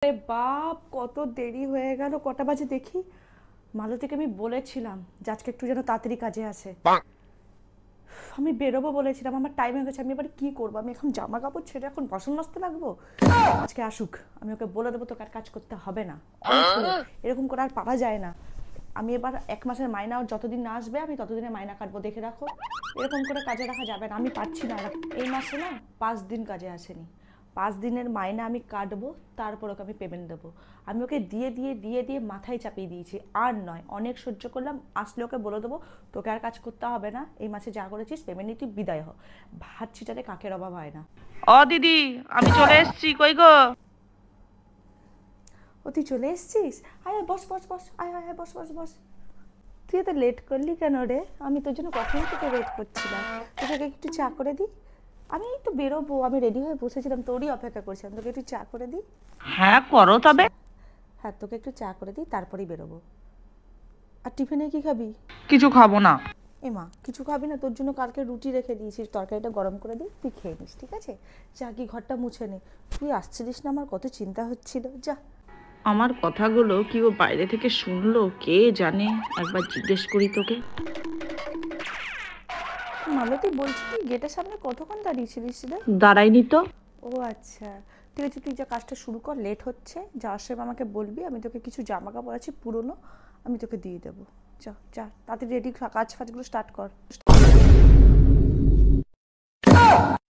আরে বাপ, কত দেরি হয়ে গেল! কটা বাজে দেখি। মালতীকে আমি বলেছিলাম যে আজকে একটু যেন তাড়াতাড়ি কাজে আসে। আমি বেরোবো বলেছিলাম, আমার টাইম হয়ে গেছে। আমি এবার কি করবো? আমি এখন জামা কাপড় ছেড়ে এখন বাসন মাজতে লাগবো? আজকে আসুক, আমি ওকে বলে দেবো তোকে আর কাজ করতে হবে না, অনেক হলো, এরকম করে আর পারা যায় না। আমি এবার 1 মাসের মাইনা ওর যতদিন না আসবে আমি ততদিনে মাইনা কাটবো, দেখে রাখো। এরকম করে কাজে রাখা যাবে না, আমি পারছি না। এই মাসে না 5 দিন কাজে আসেনি, 5 দিনের মাইনা আমি কাটবো, তারপর ওকে আমি পেমেন্ট দেবো। আমি ওকে দিয়ে দিয়ে দিয়ে দিয়ে মাথায় চাপিয়ে দিয়েছি, আর নয়, অনেক সহ্য করলাম। আসলে ওকে বলে দেবো তোকে আর কাজ করতে হবে না, এই মাসে যা করেছিস পেমেন্ট নিয়ে তুই বিদায় হ। ভাত ছিটাতে কাকের অভাব হয় না। ও দিদি, আমি চলে এসেছি। কই গো? ও তুই চলে এসছিস? আয় আয়, বস বস বস, আয় আয় আয়, বস বস বস। তুই এত লেট করলি কেন রে? আমি তোর জন্য কখন থেকে ওয়েট করছিলাম। তোকে একটু চা করে দিই? আমি এই তো বেরোবো, আমি রেডি হয়ে বসেছিলাম, তোরই অপেক্ষা করছিলাম। তোকে একটু চা করে দিই? হ্যাঁ, করো তবে। আচ্ছা, হ্যাঁ তোকে একটু চা করে দিই, তারপরেই বেরোবো। আর টিফিনে কি খাবি? কিছু খাবো না। এমা, কিছু খাবি না? তোর জন্য কালকে রুটি রেখে দিয়েছিস, তরকারিটা গরম করে দিই, তুই খেয়ে নিস, ঠিক আছে? যা, কি ঘরটা মুছে নে। তুই আসছিলিস না, আমার কত চিন্তা হচ্ছিল। যা। আমার কথাগুলো কি ও বাইরে থেকে শুনলো কে জানে? একবার জিজ্ঞেস করি তোকে। মালতী, বলছি তুই গেটের সামনে কতক্ষণ দাঁড়িয়েছিলিস রে? দাঁড়াইনি তো। ও আচ্ছা, ঠিক আছে, তুই যা, কাজটা শুরু কর, লেট হচ্ছে। যাওয়ার সময় আমাকে বলবি, আমি তোকে কিছু জামা কাপড় আছে পুরনো, আমি তোকে দিয়ে দেবো। যা যা, তাড়াতাড়ি রেডি, কাজ ফাজগুলো স্টার্ট কর।